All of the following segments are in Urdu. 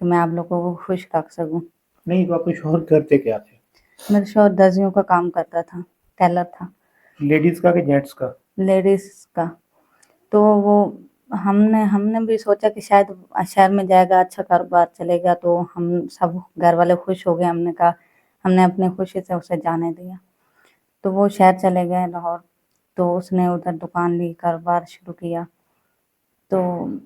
کہ میں آپ لوگوں کو خوش رکھ سکوں. نہیں تو آپ کے شوہر کرتے کیا تھے؟ میرا شوہر درزیوں کا کام کرتا تھا, ٹیلر تھا, لیڈیز کا کہ جینٹس کا؟ لیڈیز کا. تو وہ ہم نے بھی سوچا کہ شاید شہر میں جائے گا, اچھا کاروبار چلے گا, تو ہم سب گھر والے خوش ہو گئے. ہم نے کہا, ہم نے اپنی خوشی سے اسے جانے دیا. تو وہ شہر چلے گئے لاہور, تو اس نے ادھر دکان لی, کاروبار شروع کیا. تو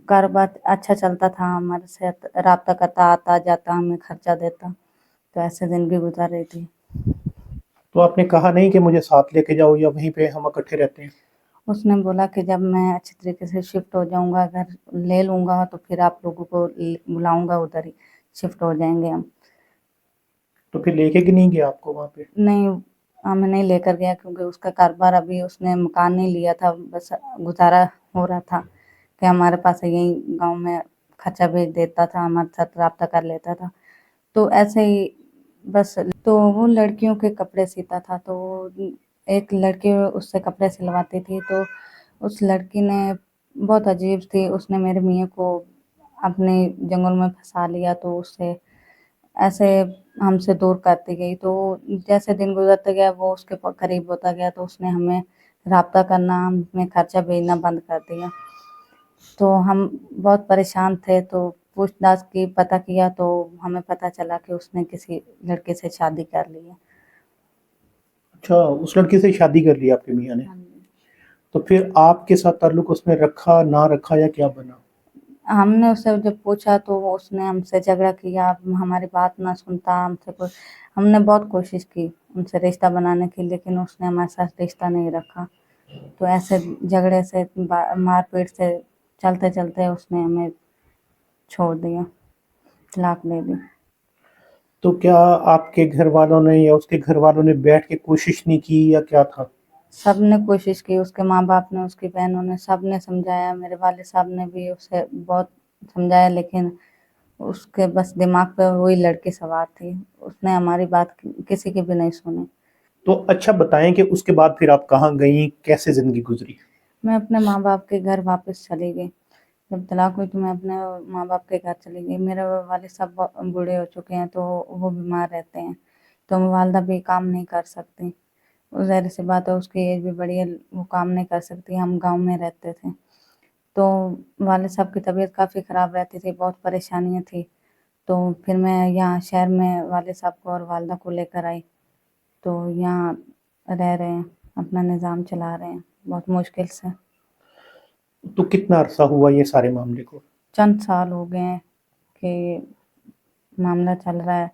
کاروبار اچھا چلتا تھا, ہمارے ساتھ رابطہ کرتا, آتا جاتا, ہمیں خرچہ دیتا. تو ایسے زندگی گزار رہی تھی. تو آپ نے کہا نہیں کہ مجھے ساتھ لے کے جاؤ یا وہیں پہ ہم اکٹھے رہتے ہیں؟ اس نے بولا کہ جب میں اچھی طریقے سے شفٹ ہو جاؤں گا, گھر لے لوں گا, تو پھر آپ لوگوں کو بلاؤں گا, ادھر ہی شفٹ ہو جائیں گے ہم. تو پھر لے کے نہیں گیا آپ کو وہاں پہ؟ نہیں, ہمیں نہیں لے کر گیا, کیونکہ اس کا کاروبار ابھی اس نے مکان نہیں لیا تھا, بس گزارا ہو رہا تھا کہ ہمارے پاس یہیں گاؤں میں خرچہ بھیج دیتا تھا, ہمارے ساتھ رابطہ کر لیتا تھا. تو ایسے ہی بس. تو وہ لڑکیوں کے کپڑے سیتا تھا, تو ایک لڑکی اس سے کپڑے سلواتی تھی. تو اس لڑکی نے بہت عجیب تھی, اس نے میرے میاں کو اپنے جنگل میں پھنسا لیا. تو اس سے ایسے ہم سے دور کرتی گئی. تو جیسے دن گزرتے گیا, وہ اس کے قریب ہوتا گیا, تو اس نے ہمیں رابطہ کرنا, ہمیں خرچہ بھیجنا بند کر دیا. تو ہم بہت پریشان تھے. تو پوچھ تاچھ کی, پتہ کیا, تو ہمیں پتہ چلا کہ اس نے کسی لڑکے سے شادی کر لی ہے. اچھا, اس لڑکی سے شادی کر لی آپ کے میاں نے؟ تو پھر آپ کے ساتھ تعلق اس نے رکھا نہ رکھا یا کیا بنا؟ ہم نے اس سے جب پوچھا, تو اس نے ہم سے جھگڑا کیا, ہماری بات نہ سنتا. ہم نے بہت کوشش کی ان سے رشتہ بنانے کی, لیکن اس نے ہمارے ساتھ رشتہ نہیں رکھا. تو ایسے جھگڑے سے, مار پیٹ سے چلتے چلتے اس نے ہمیں چھوڑ دیا, طلاق دے دی. تو کیا آپ کے گھر والوں نے یا اس کے گھر والوں نے بیٹھ کے کوشش نہیں کی یا کیا تھا؟ سب نے کوشش کی, اس کے ماں باپ نے, اس کی بہنوں نے, سب نے سمجھایا. میرے والد صاحب نے بھی اسے بہت سمجھایا, لیکن اس کے بس دماغ پہ وہی لڑکی سوار تھی. اس نے ہماری بات کسی کی بھی نہیں سنی. تو اچھا بتائیں کہ اس کے بعد پھر آپ کہاں گئیں, کیسے زندگی گزری؟ میں اپنے ماں باپ کے گھر واپس چلی گئی. جب طلاق ہوئی تو میں اپنے ماں باپ کے گھر چلی گئی. میرے والد صاحب بوڑھے ہو چکے ہیں, تو وہ بیمار رہتے ہیں, تو والدہ بھی کام نہیں کر سکتی. ظاہر سی بات ہے, اس کی ایج بھی بڑی ہے, وہ کام نہیں کر سکتی. ہم گاؤں میں رہتے تھے, تو والد صاحب کی طبیعت کافی خراب رہتی تھی, بہت پریشانیاں تھی. تو پھر میں یہاں شہر میں والد صاحب کو اور والدہ کو لے کر آئی. تو یہاں رہ رہے ہیں, اپنا نظام چلا رہے ہیں بہت مشکل سے. تو کتنا عرصہ ہوا یہ سارے معاملے کو؟ چند سال ہو گئے ہیں کہ معاملہ چل رہا ہے.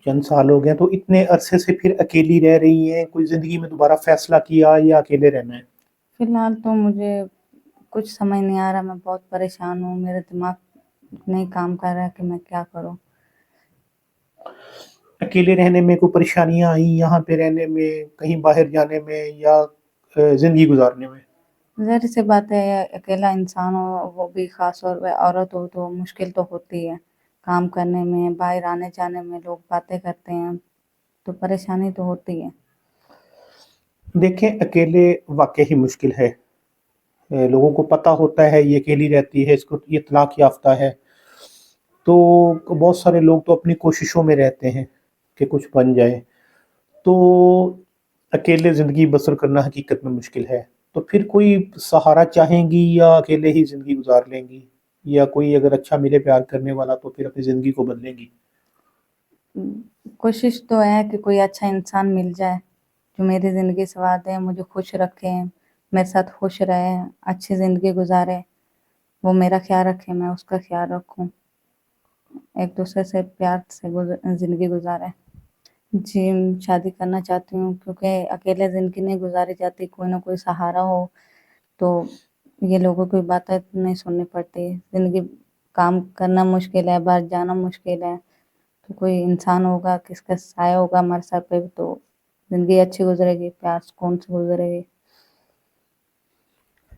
چند سال ہو گئے, تو اتنے عرصے سے پھر اکیلی رہ رہی ہیں, کوئی زندگی میں دوبارہ فیصلہ کیا یا اکیلے رہنا ہے؟ فی الحال تو مجھے کچھ سمجھ نہیں آ رہا, میں بہت پریشان ہوں, میرا دماغ نہیں کام کر رہا کہ میں کیا کروں. اکیلے رہنے میں کوئی پریشانیاں آئیں یہاں پہ رہنے میں, کہیں باہر جانے میں یا زندگی گزارنے میں؟ ظاہر سی بات ہے, اکیلا انسان ہو, وہ بھی خاص طور پہ عورت ہو, تو مشکل تو ہوتی ہے کام کرنے میں, باہر آنے جانے میں. لوگ باتیں کرتے ہیں, تو پریشانی تو ہوتی ہے. دیکھیں, اکیلے واقعی ہی مشکل ہے. لوگوں کو پتہ ہوتا ہے یہ اکیلی رہتی ہے, اس کو یہ طلاق یافتہ ہے, تو بہت سارے لوگ تو اپنی کوششوں میں رہتے ہیں کہ کچھ بن جائے. تو اکیلے زندگی بسر کرنا حقیقت میں مشکل ہے. تو پھر کوئی سہارا چاہیں گی یا اکیلے ہی زندگی گزار لیں گی, یا کوئی اگر اچھا ملے پیار کرنے والا تو پھر اپنی زندگی کو بدلیں گی؟ کوشش تو ہے کہ کوئی اچھا انسان مل جائے جو میری زندگی سنوار دے, مجھے خوش رکھے, میرے ساتھ خوش رہے, اچھی زندگی گزارے, وہ میرا خیال رکھے, میں اس کا خیال رکھوں, ایک دوسرے سے پیار سے زندگی گزارے. جی, شادی کرنا چاہتی ہوں, کیونکہ اکیلے زندگی نہیں گزاری جاتی, کوئی نہ کوئی سہارا ہو. تو یہ لوگوں کی باتیں نہیں سننی پڑتی. زندگی کام کرنا مشکل ہے, باہر جانا مشکل ہے, تو کوئی انسان ہوگا, کس کا سایہ ہوگا ہمارے سر پہ, تو زندگی اچھی گزرے گی, پیار سکون سے گزرے گی.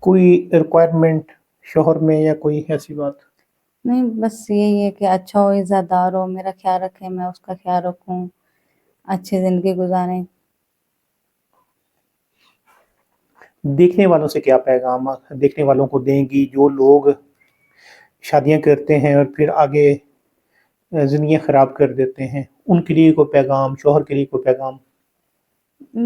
کوئی ریکوائرمنٹ شوہر میں یا کوئی ایسی بات؟ نہیں, بس یہی ہے کہ اچھا ہو, عزت دار ہو, میرا خیال رکھے, میں اس کا خیال رکھوں, اچھی زندگی گزاریں. دیکھنے والوں سے کیا پیغام دیکھنے والوں کو دیں گی جو لوگ شادیاں کرتے ہیں اور پھر آگے زندگیاں خراب کر دیتے ہیں، ان کے لیے کوئی پیغام، شوہر کے لیے کوئی پیغام؟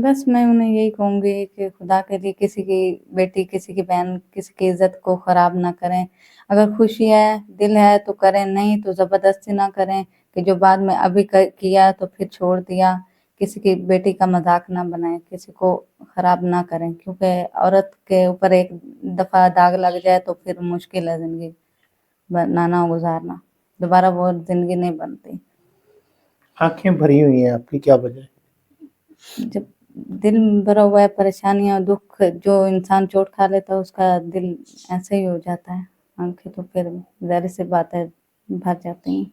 بس میں انہیں یہی کہوں گی کہ خدا کے لیے کسی کی بیٹی، کسی کی بہن، کسی کی عزت کو خراب نہ کریں. اگر خوشی ہے، دل ہے تو کریں، نہیں تو زبردستی نہ کریں کہ جو بعد میں ابھی کیا تو پھر چھوڑ دیا. کسی کی بیٹی کا مذاق نہ بنائیں، کسی کو خراب نہ کریں، کیونکہ عورت کے اوپر ایک دفعہ داغ لگ جائے تو پھر مشکل ہے زندگی بنانا، گزارنا، دوبارہ وہ زندگی نہیں بنتی. آنکھیں بھری ہوئی ہیں آپ کی، کیا وجہ ہے؟ جب دل بھرا ہوا ہے پریشانیاں، دکھ، جو انسان چوٹ کھا لیتا ہے اس کا دل ایسے ہی ہو جاتا ہے. آنکھیں تو پھر ظاہر سی بات ہے بھر جاتی ہیں.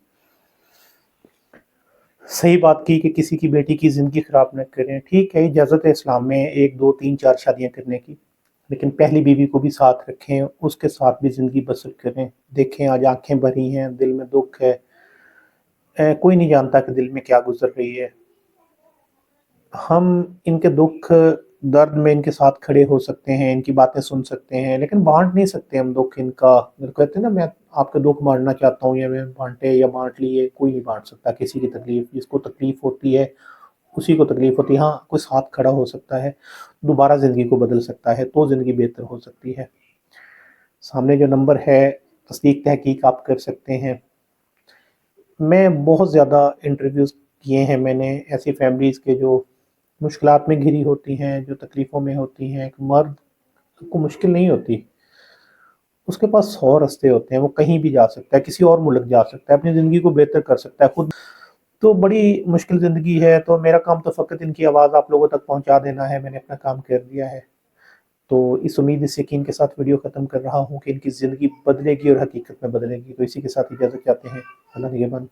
صحیح بات کی کہ کسی کی بیٹی کی زندگی خراب نہ کریں. ٹھیک ہے، اجازت ہے اسلام میں 1 2 3 4 شادیاں کرنے کی، لیکن پہلی بیوی کو بھی ساتھ رکھیں، اس کے ساتھ بھی زندگی بسر کریں. دیکھیں آج آنکھیں بھری ہیں، دل میں دکھ ہے، کوئی نہیں جانتا کہ دل میں کیا گزر رہی ہے. ہم ان کے دکھ درد میں ان کے ساتھ کھڑے ہو سکتے ہیں، ان کی باتیں سن سکتے ہیں، لیکن بانٹ نہیں سکتے ہم دکھ ان کا. کہتے ہیں نا، میں آپ کا دکھ بانٹنا چاہتا ہوں، یا میں بانٹے یا بانٹ لیے، کوئی نہیں بانٹ سکتا کسی کی تکلیف. جس کو تکلیف ہوتی ہے اسی کو تکلیف ہوتی ہے. ہاں، کوئی ساتھ کھڑا ہو سکتا ہے، دوبارہ زندگی کو بدل سکتا ہے، تو زندگی بہتر ہو سکتی ہے. سامنے جو نمبر ہے، تصدیق تحقیق آپ کر سکتے ہیں. میں بہت زیادہ انٹرویوز کیے ہیں میں نے ایسی فیملیز کے جو مشکلات میں گھری ہوتی ہیں، جو تکلیفوں میں ہوتی ہیں. ایک مرد کو مشکل نہیں ہوتی، اس کے پاس 100 راستے ہوتے ہیں، وہ کہیں بھی جا سکتا ہے، کسی اور ملک جا سکتا ہے، اپنی زندگی کو بہتر کر سکتا ہے خود. تو بڑی مشکل زندگی ہے. تو میرا کام تو فقط ان کی آواز آپ لوگوں تک پہنچا دینا ہے. میں نے اپنا کام کر دیا ہے. تو اس امید، اس یقین کے ساتھ ویڈیو ختم کر رہا ہوں کہ ان کی زندگی بدلے گی اور حقیقت میں بدلے گی. تو اسی کے ساتھ اجازت چاہتے ہیں. اللہ نگہبان.